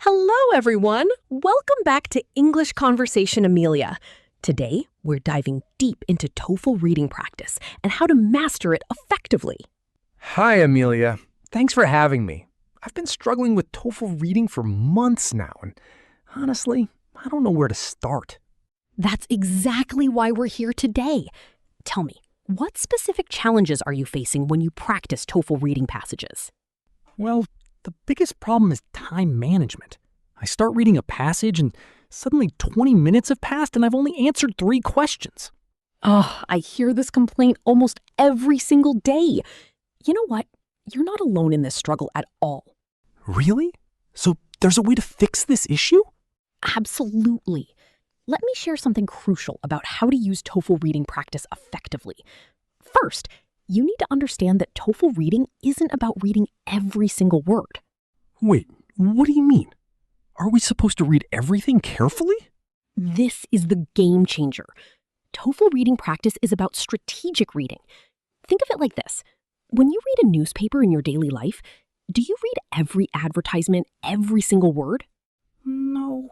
Hello, everyone. Welcome back to English Conversation Amelia. Today, we're diving deep into TOEFL reading practice and how to master it effectively. Hi, Amelia. Thanks for having me. I've been struggling with TOEFL reading for months now, and honestly, I don't know where to start. That's exactly why we're here today. Tell me, what specific challenges are you facing when you practice TOEFL reading passages? Well, the biggest problem is time management. I start reading a passage and suddenly 20 minutes have passed and I've only answered 3 questions. Oh, I hear this complaint almost every single day. You know what? You're not alone in this struggle at all. Really? So there's a way to fix this issue? Absolutely. Let me share something crucial about how to use TOEFL reading practice effectively. First, you need to understand that TOEFL reading isn't about reading every single word. Wait, what do you mean? Are we supposed to read everything carefully? This is the game changer. TOEFL reading practice is about strategic reading. Think of it like this. When you read a newspaper in your daily life, do you read every advertisement, every single word? No.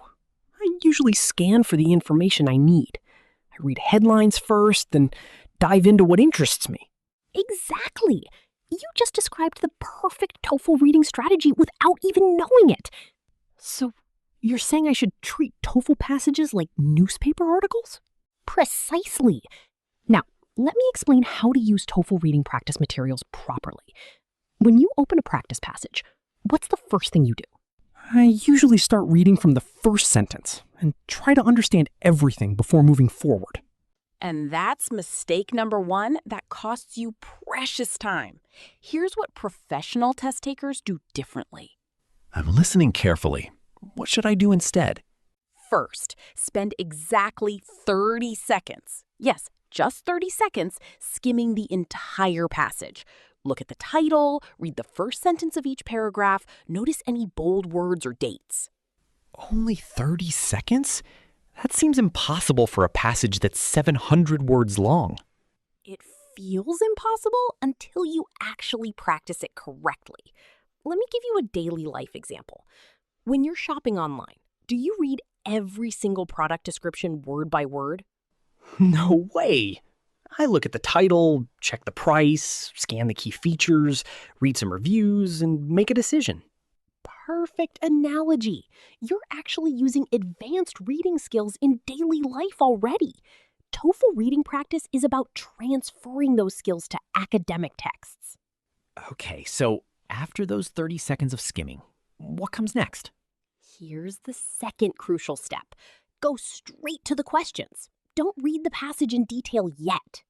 I usually scan for the information I need. I read headlines first, then dive into what interests me. Exactly. You just described the perfect TOEFL reading strategy without even knowing it. So, you're saying I should treat TOEFL passages like newspaper articles? Precisely. Now, let me explain how to use TOEFL reading practice materials properly. When you open a practice passage, what's the first thing you do? I usually start reading from the first sentence and try to understand everything before moving forward. And that's mistake number 1 that costs you precious time. Here's what professional test takers do differently. I'm listening carefully. What should I do instead? First, spend exactly 30 seconds. Yes, just 30 seconds skimming the entire passage. Look at the title, read the first sentence of each paragraph, notice any bold words or dates. Only 30 seconds? That seems impossible for a passage that's 700 words long. It feels impossible until you actually practice it correctly. Let me give you a daily life example. When you're shopping online, do you read every single product description word by word? No way! I look at the title, check the price, scan the key features, read some reviews, and make a decision. Perfect analogy. You're actually using advanced reading skills in daily life already. TOEFL reading practice is about transferring those skills to academic texts. Okay, so after those 30 seconds of skimming, what comes next? Here's the second crucial step. Go straight to the questions. Don't read the passage in detail yet.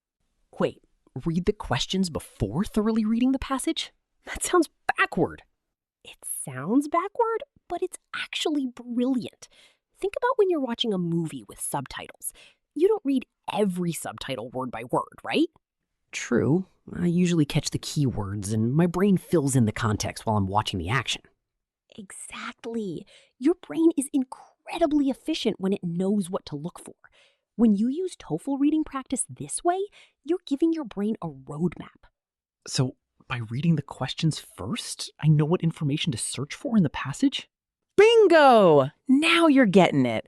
Wait, read the questions before thoroughly reading the passage? That sounds backward. It sounds backward, but it's actually brilliant. Think about when you're watching a movie with subtitles. You don't read every subtitle word by word, right? True. I usually catch the keywords and my brain fills in the context while I'm watching the action. Exactly. Your brain is incredibly efficient when it knows what to look for. When you use TOEFL reading practice this way, you're giving your brain a roadmap. So, by reading the questions first, I know what information to search for in the passage? Bingo! Now you're getting it.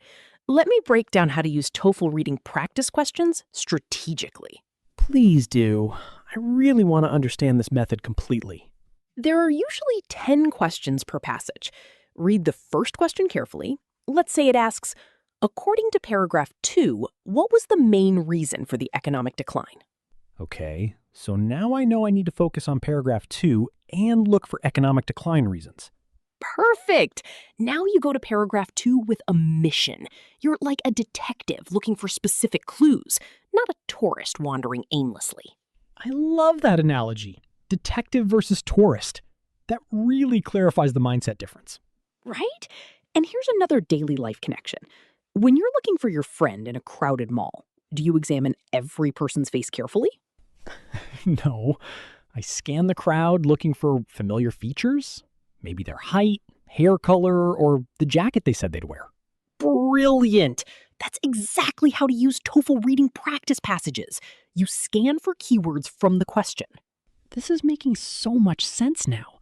Let me break down how to use TOEFL reading practice questions strategically. Please do. I really want to understand this method completely. There are usually 10 questions per passage. Read the first question carefully. Let's say it asks, according to paragraph 2, what was the main reason for the economic decline? Okay, so now I know I need to focus on paragraph 2 and look for economic decline reasons. Perfect! Now you go to paragraph 2 with a mission. You're like a detective looking for specific clues, not a tourist wandering aimlessly. I love that analogy. Detective versus tourist. That really clarifies the mindset difference. Right? And here's another daily life connection. When you're looking for your friend in a crowded mall, do you examine every person's face carefully? No. I scan the crowd looking for familiar features. Maybe their height, hair color, or the jacket they said they'd wear. Brilliant! That's exactly how to use TOEFL reading practice passages. You scan for keywords from the question. This is making so much sense now.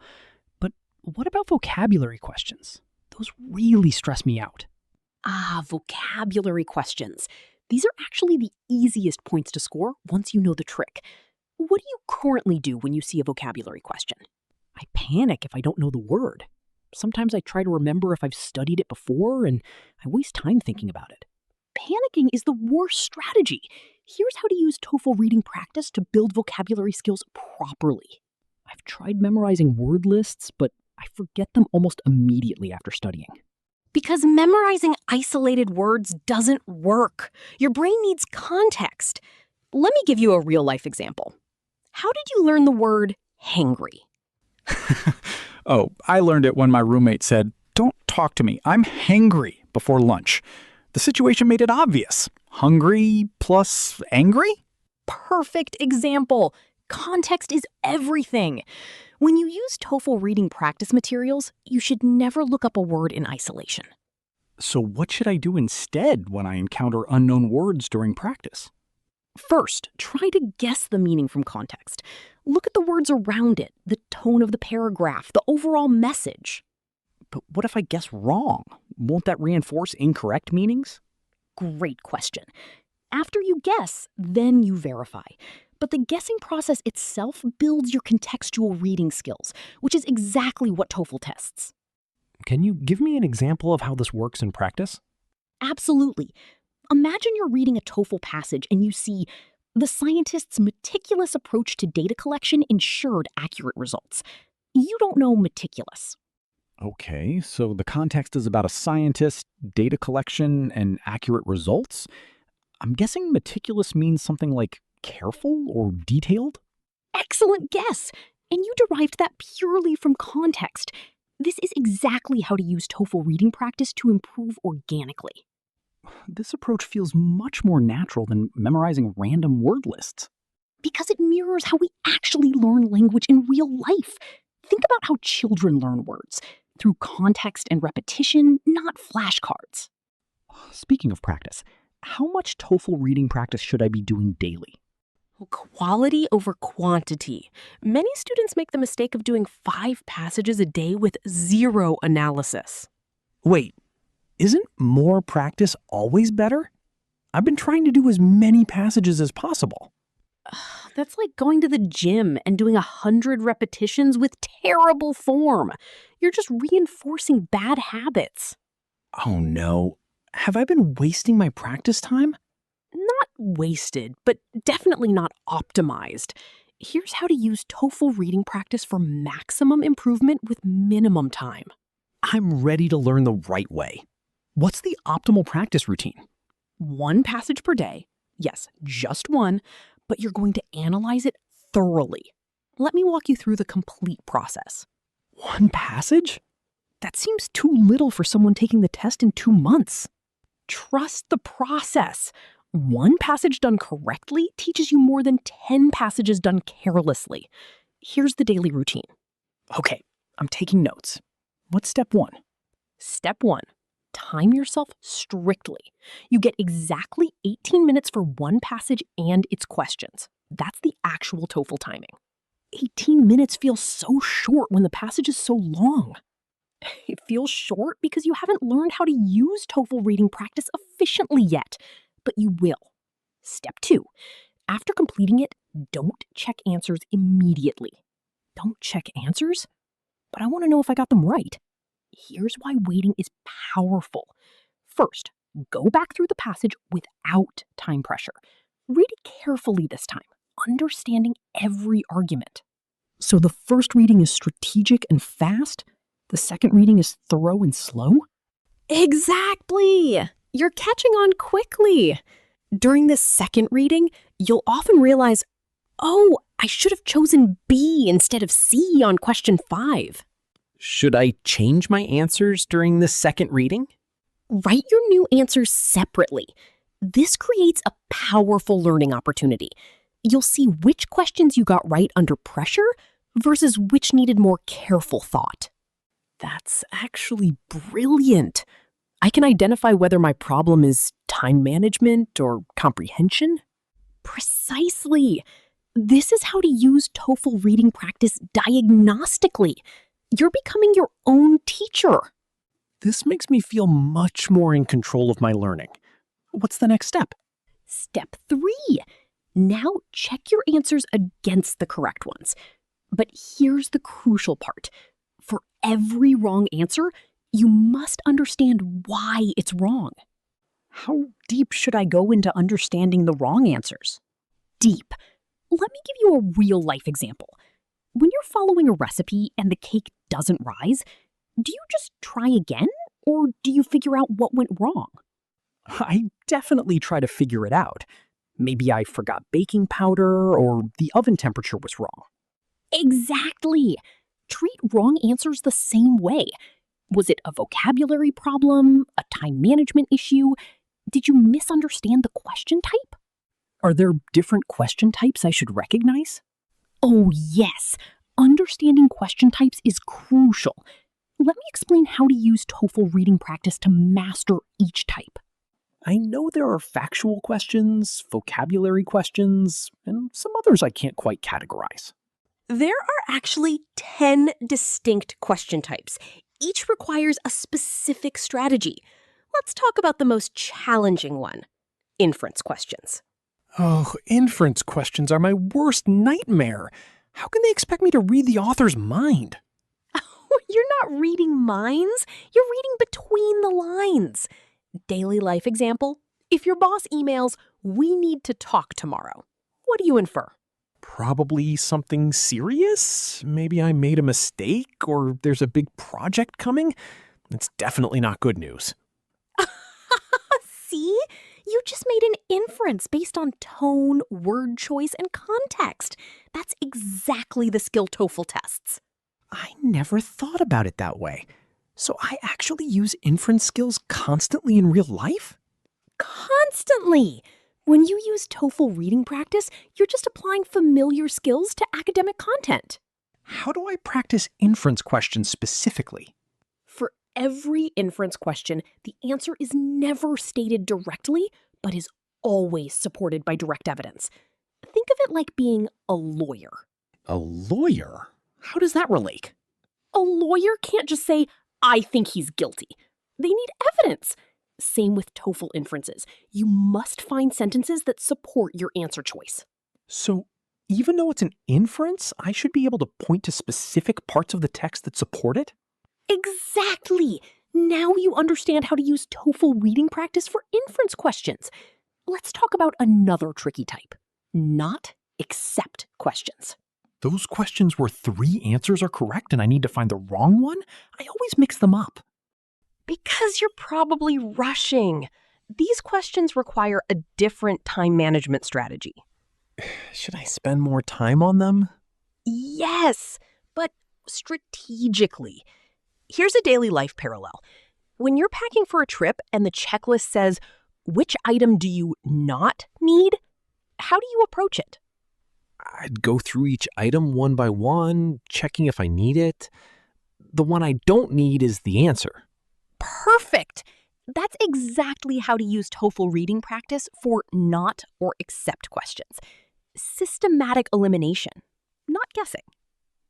But what about vocabulary questions? Those really stress me out. Vocabulary questions. These are actually the easiest points to score once you know the trick. What do you currently do when you see a vocabulary question? I panic if I don't know the word. Sometimes I try to remember if I've studied it before, and I waste time thinking about it. Panicking is the worst strategy. Here's how to use TOEFL reading practice to build vocabulary skills properly. I've tried memorizing word lists, but I forget them almost immediately after studying. Because memorizing isolated words doesn't work. Your brain needs context. Let me give you a real-life example. How did you learn the word hangry? Oh, I learned it when my roommate said, "Don't talk to me, I'm hangry," before lunch. The situation made it obvious. Hungry plus angry? Perfect example. Context is everything. When you use TOEFL reading practice materials, you should never look up a word in isolation. So what should I do instead when I encounter unknown words during practice? First, try to guess the meaning from context. Look at the words around it, the tone of the paragraph, the overall message. But what if I guess wrong? Won't that reinforce incorrect meanings? Great question. After you guess, then you verify. But the guessing process itself builds your contextual reading skills, which is exactly what TOEFL tests. Can you give me an example of how this works in practice? Absolutely. Imagine you're reading a TOEFL passage and you see, "The scientist's meticulous approach to data collection ensured accurate results." You don't know meticulous. Okay, so the context is about a scientist, data collection, and accurate results? I'm guessing meticulous means something like careful or detailed? Excellent guess! And you derived that purely from context. This is exactly how to use TOEFL reading practice to improve organically. This approach feels much more natural than memorizing random word lists. Because it mirrors how we actually learn language in real life. Think about how children learn words, through context and repetition, not flashcards. Speaking of practice, how much TOEFL reading practice should I be doing daily? Quality over quantity. Many students make the mistake of doing 5 passages a day with 0 analysis. Wait, isn't more practice always better? I've been trying to do as many passages as possible. That's like going to the gym and doing 100 repetitions with terrible form. You're just reinforcing bad habits. Oh no, have I been wasting my practice time? Not wasted, but definitely not optimized. Here's how to use TOEFL reading practice for maximum improvement with minimum time. I'm ready to learn the right way. What's the optimal practice routine? 1 passage per day. Yes, just 1, but you're going to analyze it thoroughly. Let me walk you through the complete process. 1 passage? That seems too little for someone taking the test in 2 months. Trust the process. 1 passage done correctly teaches you more than 10 passages done carelessly. Here's the daily routine. Okay, I'm taking notes. What's step 1? Step 1, time yourself strictly. You get exactly 18 minutes for 1 passage and its questions. That's the actual TOEFL timing. 18 minutes feels so short when the passage is so long. It feels short because you haven't learned how to use TOEFL reading practice efficiently yet, but you will. Step 2, after completing it, don't check answers immediately. Don't check answers? But I want to know if I got them right. Here's why waiting is powerful. First, go back through the passage without time pressure. Read it carefully this time, understanding every argument. So the first reading is strategic and fast? The second reading is thorough and slow? Exactly! You're catching on quickly. During this second reading, you'll often realize, oh, I should have chosen B instead of C on question 5. Should I change my answers during this second reading? Write your new answers separately. This creates a powerful learning opportunity. You'll see which questions you got right under pressure versus which needed more careful thought. That's actually brilliant. I can identify whether my problem is time management or comprehension. Precisely. This is how to use TOEFL reading practice diagnostically. You're becoming your own teacher. This makes me feel much more in control of my learning. What's the next step? Step 3. Now check your answers against the correct ones. But here's the crucial part. For every wrong answer, you must understand why it's wrong. How deep should I go into understanding the wrong answers? Deep. Let me give you a real-life example. When you're following a recipe and the cake doesn't rise, do you just try again, or do you figure out what went wrong? I definitely try to figure it out. Maybe I forgot baking powder or the oven temperature was wrong. Exactly. Treat wrong answers the same way. Was it a vocabulary problem, a time management issue? Did you misunderstand the question type? Are there different question types I should recognize? Oh, yes. Understanding question types is crucial. Let me explain how to use TOEFL reading practice to master each type. I know there are factual questions, vocabulary questions, and some others I can't quite categorize. There are actually 10 distinct question types. Each requires a specific strategy. Let's talk about the most challenging one, inference questions. Oh, inference questions are my worst nightmare. How can they expect me to read the author's mind? You're not reading minds, you're reading between the lines. Daily life example, if your boss emails, "We need to talk tomorrow," what do you infer? Probably something serious? Maybe I made a mistake, or there's a big project coming? It's definitely not good news. See? You just made an inference based on tone, word choice, and context. That's exactly the skill TOEFL tests. I never thought about it that way. So I actually use inference skills constantly in real life? Constantly. When you use TOEFL reading practice, you're just applying familiar skills to academic content. How do I practice inference questions specifically? For every inference question, the answer is never stated directly, but is always supported by direct evidence. Think of it like being a lawyer. A lawyer? How does that relate? A lawyer can't just say, "I think he's guilty." They need evidence. Same with TOEFL inferences. You must find sentences that support your answer choice. So even though it's an inference, I should be able to point to specific parts of the text that support it? Exactly. Now you understand how to use TOEFL reading practice for inference questions. Let's talk about another tricky type. Not except questions. Those questions where 3 answers are correct and I need to find the wrong one? I always mix them up. Because you're probably rushing. These questions require a different time management strategy. Should I spend more time on them? Yes, but strategically. Here's a daily life parallel. When you're packing for a trip and the checklist says, "Which item do you not need?" How do you approach it? I'd go through each item one by one, checking if I need it. The one I don't need is the answer. Perfect. That's exactly how to use TOEFL reading practice for not or except questions. Systematic elimination, not guessing.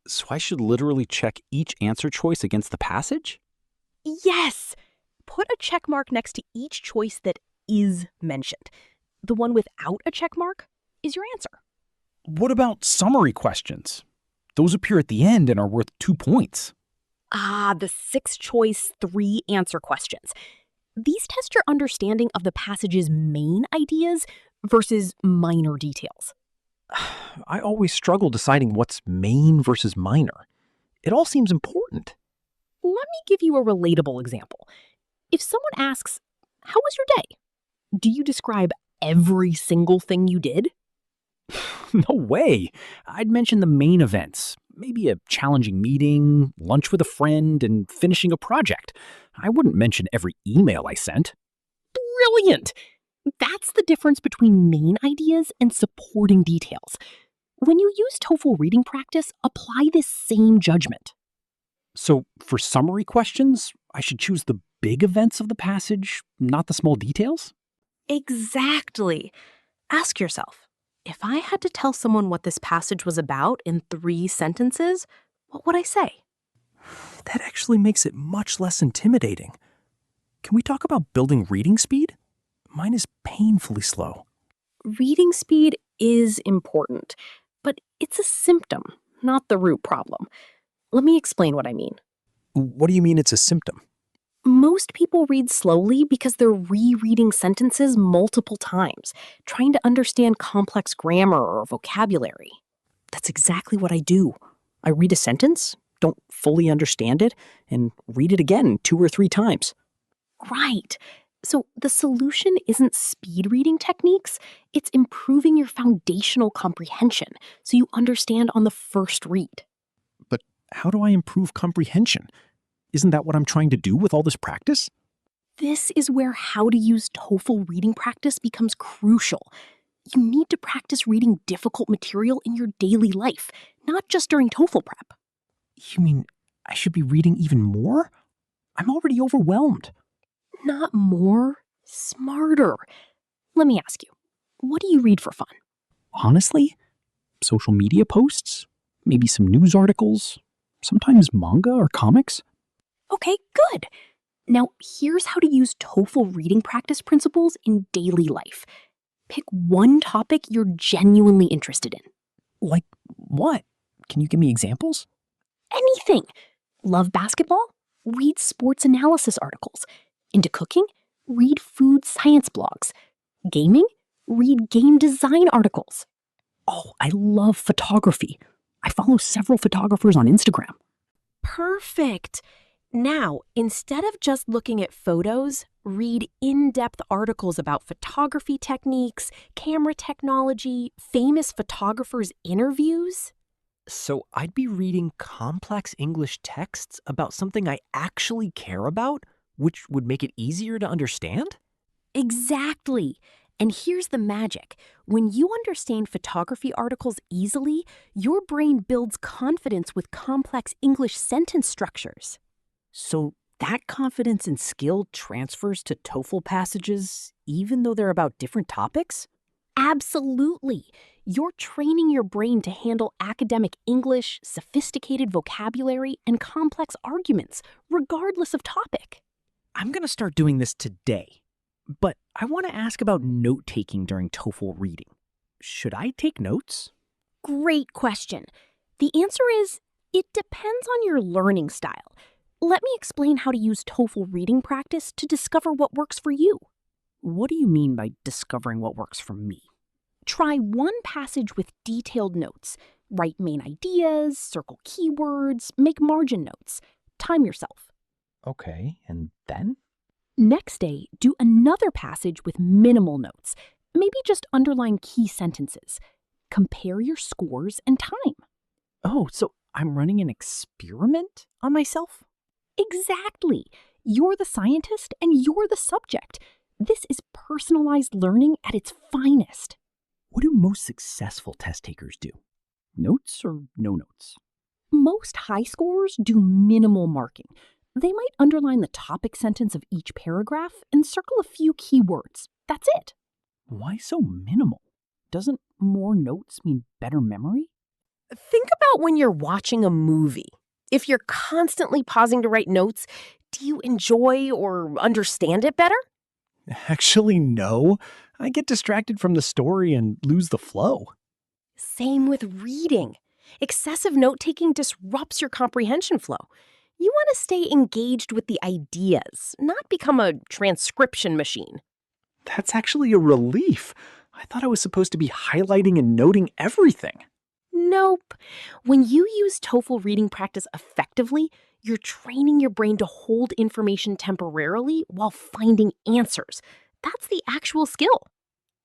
So I should literally check each answer choice against the passage? Yes. Put a check mark next to each choice that is mentioned. The one without a check mark is your answer. What about summary questions? Those appear at the end and are worth 2 points. The 6-choice, 3-answer questions. These test your understanding of the passage's main ideas versus minor details. I always struggle deciding what's main versus minor. It all seems important. Let me give you a relatable example. If someone asks, "How was your day?" do you describe every single thing you did? No way. I'd mention the main events. Maybe a challenging meeting, lunch with a friend, and finishing a project. I wouldn't mention every email I sent. Brilliant! That's the difference between main ideas and supporting details. When you use TOEFL reading practice, apply this same judgment. So for summary questions, I should choose the big events of the passage, not the small details? Exactly. Ask yourself, if I had to tell someone what this passage was about in 3 sentences, what would I say? That actually makes it much less intimidating. Can we talk about building reading speed? Mine is painfully slow. Reading speed is important, but it's a symptom, not the root problem. Let me explain what I mean. What do you mean it's a symptom? Most people read slowly because they're rereading sentences multiple times, trying to understand complex grammar or vocabulary. That's exactly what I do. I read a sentence, don't fully understand it, and read it again 2 or 3 times. Right. So the solution isn't speed reading techniques, it's improving your foundational comprehension so you understand on the first read. But how do I improve comprehension? Isn't that what I'm trying to do with all this practice? This is where how to use TOEFL reading practice becomes crucial. You need to practice reading difficult material in your daily life, not just during TOEFL prep. You mean I should be reading even more? I'm already overwhelmed. Not more, smarter. Let me ask you, what do you read for fun? Honestly, social media posts, maybe some news articles, sometimes manga or comics. Okay, good. Now, here's how to use TOEFL reading practice principles in daily life. Pick one topic you're genuinely interested in. Like what? Can you give me examples? Anything. Love basketball? Read sports analysis articles. Into cooking? Read food science blogs. Gaming? Read game design articles. Oh, I love photography. I follow several photographers on Instagram. Perfect. Now, instead of just looking at photos, read in-depth articles about photography techniques, camera technology, famous photographers' interviews. So I'd be reading complex English texts about something I actually care about, which would make it easier to understand? Exactly. And here's the magic. When you understand photography articles easily, your brain builds confidence with complex English sentence structures. So that confidence and skill transfers to TOEFL passages, even though they're about different topics? Absolutely. You're training your brain to handle academic English, sophisticated vocabulary, and complex arguments, regardless of topic. I'm going to start doing this today. But I want to ask about note-taking during TOEFL reading. Should I take notes? Great question. The answer is, it depends on your learning style. Let me explain how to use TOEFL reading practice to discover what works for you. What do you mean by discovering what works for me? Try one passage with detailed notes. Write main ideas, circle keywords, make margin notes. Time yourself. Okay, and then? Next day, do another passage with minimal notes. Maybe just underline key sentences. Compare your scores and time. Oh, so I'm running an experiment on myself? Exactly. You're the scientist and you're the subject. This is personalized learning at its finest. What do most successful test takers do? Notes or no notes? Most high scorers do minimal marking. They might underline the topic sentence of each paragraph and circle a few keywords. That's it. Why so minimal? Doesn't more notes mean better memory? Think about when you're watching a movie. If you're constantly pausing to write notes, do you enjoy or understand it better? Actually, no. I get distracted from the story and lose the flow. Same with reading. Excessive note-taking disrupts your comprehension flow. You want to stay engaged with the ideas, not become a transcription machine. That's actually a relief. I thought I was supposed to be highlighting and noting everything. Nope. When you use TOEFL reading practice effectively, you're training your brain to hold information temporarily while finding answers. That's the actual skill.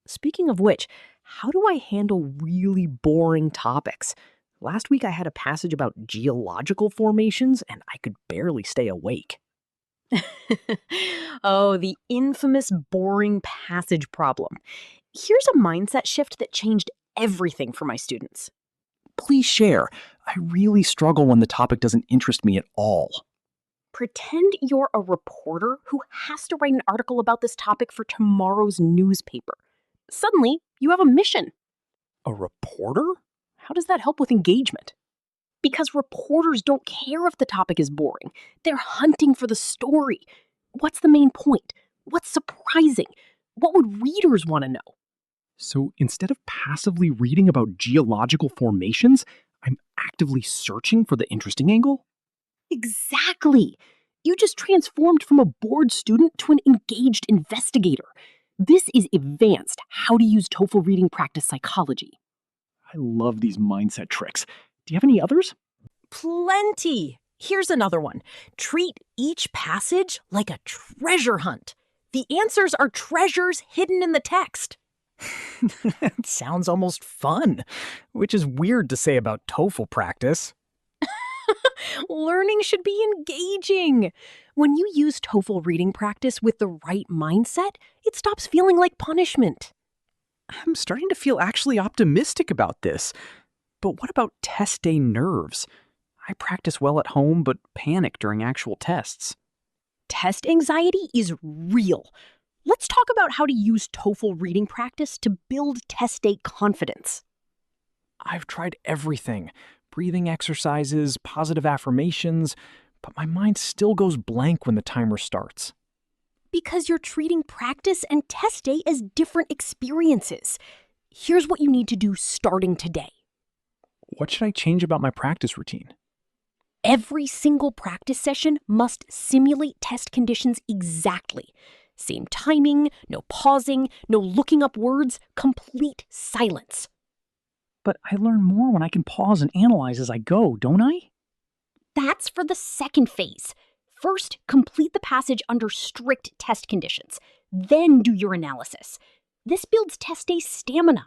Speaking of which, how do I handle really boring topics? Last week I had a passage about geological formations and I could barely stay awake. Oh, the infamous boring passage problem. Here's a mindset shift that changed everything for my students. Please share. I really struggle when the topic doesn't interest me at all. Pretend you're a reporter who has to write an article about this topic for tomorrow's newspaper. Suddenly, you have a mission. A reporter? How does that help with engagement? Because reporters don't care if the topic is boring. They're hunting for the story. What's the main point? What's surprising? What would readers want to know? So instead of passively reading about geological formations, I'm actively searching for the interesting angle? Exactly. You just transformed from a bored student to an engaged investigator. This is advanced how to use TOEFL reading practice psychology. I love these mindset tricks. Do you have any others? Plenty! Here's another one. Treat each passage like a treasure hunt. The answers are treasures hidden in the text. That sounds almost fun, which is weird to say about TOEFL practice. Learning should be engaging. When you use TOEFL reading practice with the right mindset, it stops feeling like punishment. I'm starting to feel actually optimistic about this. But what about test day nerves? I practice well at home, but panic during actual tests. Test anxiety is real. Let's talk about how to use TOEFL reading practice to build test day confidence. I've tried everything. Breathing exercises, positive affirmations, but my mind still goes blank when the timer starts. Because you're treating practice and test day as different experiences. Here's what you need to do starting today. What should I change about my practice routine? Every single practice session must simulate test conditions exactly. Same timing, no pausing, no looking up words, complete silence. But I learn more when I can pause and analyze as I go, don't I? That's for the second phase. First, complete the passage under strict test conditions. Then do your analysis. This builds test day stamina.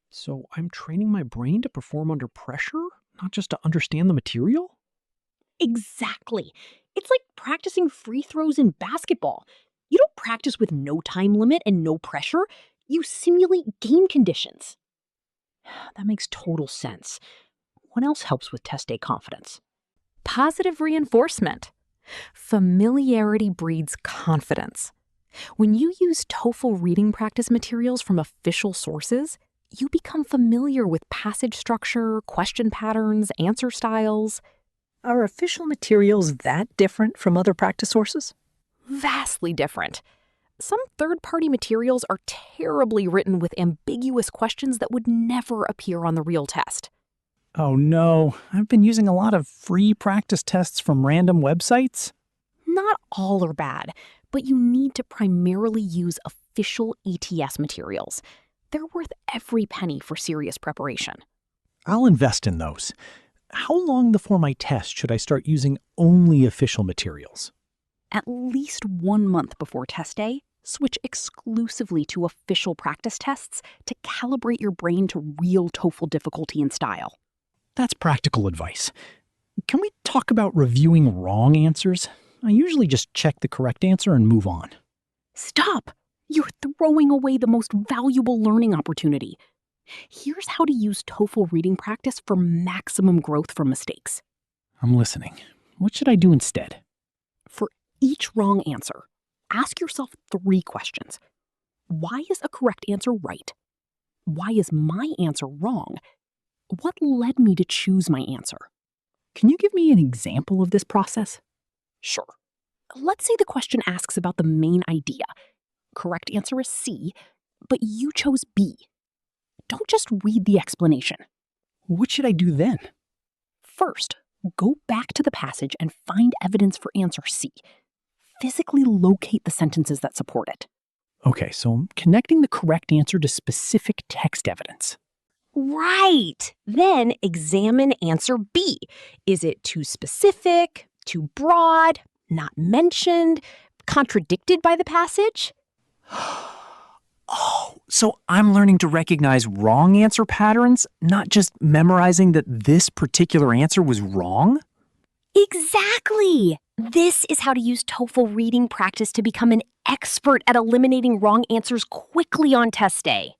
So I'm training my brain to perform under pressure, not just to understand the material? Exactly. It's like practicing free throws in basketball. You don't practice with no time limit and no pressure. You simulate game conditions. That makes total sense. What else helps with test day confidence? Positive reinforcement. Familiarity breeds confidence. When you use TOEFL reading practice materials from official sources, you become familiar with passage structure, question patterns, answer styles. Are official materials that different from other practice sources? Vastly different. Some third-party materials are terribly written with ambiguous questions that would never appear on the real test. Oh no, I've been using a lot of free practice tests from random websites. Not all are bad, but you need to primarily use official ETS materials. They're worth every penny for serious preparation. I'll invest in those. How long before my test should I start using only official materials? At least 1 month before test day, switch exclusively to official practice tests to calibrate your brain to real TOEFL difficulty and style. That's practical advice. Can we talk about reviewing wrong answers? I usually just check the correct answer and move on. Stop! You're throwing away the most valuable learning opportunity. Here's how to use TOEFL reading practice for maximum growth from mistakes. I'm listening. What should I do instead? For each wrong answer, ask yourself 3 questions. Why is a correct answer right? Why is my answer wrong? What led me to choose my answer? Can you give me an example of this process? Sure. Let's say the question asks about the main idea. Correct answer is C, but you chose B. Don't just read the explanation. What should I do then? First, go back to the passage and find evidence for answer C. Physically locate the sentences that support it. Okay, so I'm connecting the correct answer to specific text evidence. Right! Then examine answer B. Is it too specific, too broad, not mentioned, contradicted by the passage? Oh, so I'm learning to recognize wrong answer patterns, not just memorizing that this particular answer was wrong? Exactly! This is how to use TOEFL reading practice to become an expert at eliminating wrong answers quickly on test day.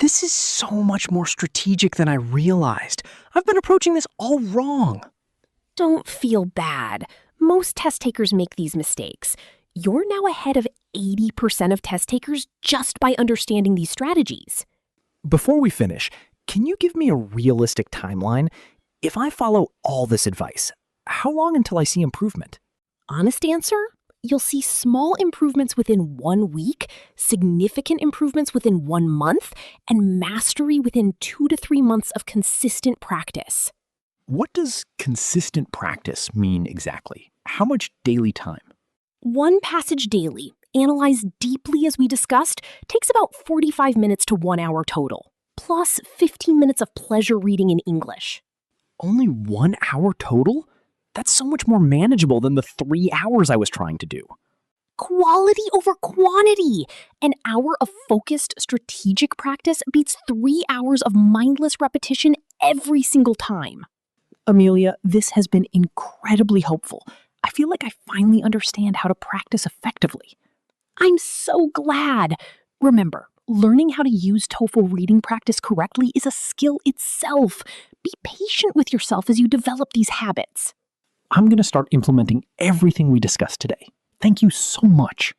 This is so much more strategic than I realized. I've been approaching this all wrong. Don't feel bad. Most test takers make these mistakes. You're now ahead of 80% of test takers just by understanding these strategies. Before we finish, can you give me a realistic timeline? If I follow all this advice, how long until I see improvement? Honest answer? You'll see small improvements within 1 week, significant improvements within 1 month, and mastery within 2 to 3 months of consistent practice. What does consistent practice mean exactly? How much daily time? 1 passage daily, analyzed deeply as we discussed, takes about 45 minutes to 1 hour total, plus 15 minutes of pleasure reading in English. Only 1 hour total? That's so much more manageable than the 3 hours I was trying to do. Quality over quantity. An hour of focused, strategic practice beats 3 hours of mindless repetition every single time. Amelia, this has been incredibly helpful. I feel like I finally understand how to practice effectively. I'm so glad. Remember, learning how to use TOEFL reading practice correctly is a skill itself. Be patient with yourself as you develop these habits. I'm going to start implementing everything we discussed today. Thank you so much.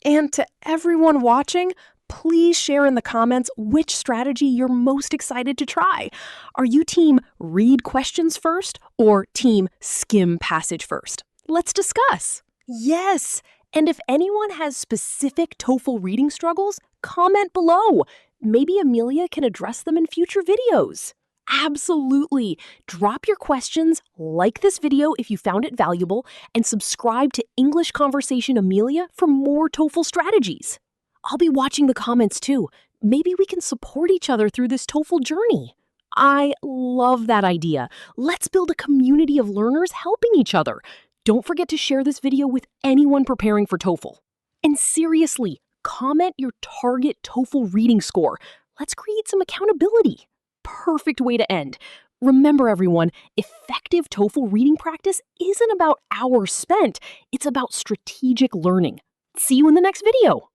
And to everyone watching, please share in the comments which strategy you're most excited to try. Are you team read questions first or team skim passage first? Let's discuss. Yes, and if anyone has specific TOEFL reading struggles, comment below. Maybe Amelia can address them in future videos. Absolutely. Drop your questions, like this video if you found it valuable, and subscribe to English Conversation Amelia for more TOEFL strategies. I'll be watching the comments too. Maybe we can support each other through this TOEFL journey. I love that idea. Let's build a community of learners helping each other. Don't forget to share this video with anyone preparing for TOEFL. And seriously, comment your target TOEFL reading score. Let's create some accountability. Perfect way to end. Remember, everyone, effective TOEFL reading practice isn't about hours spent. It's about strategic learning. See you in the next video.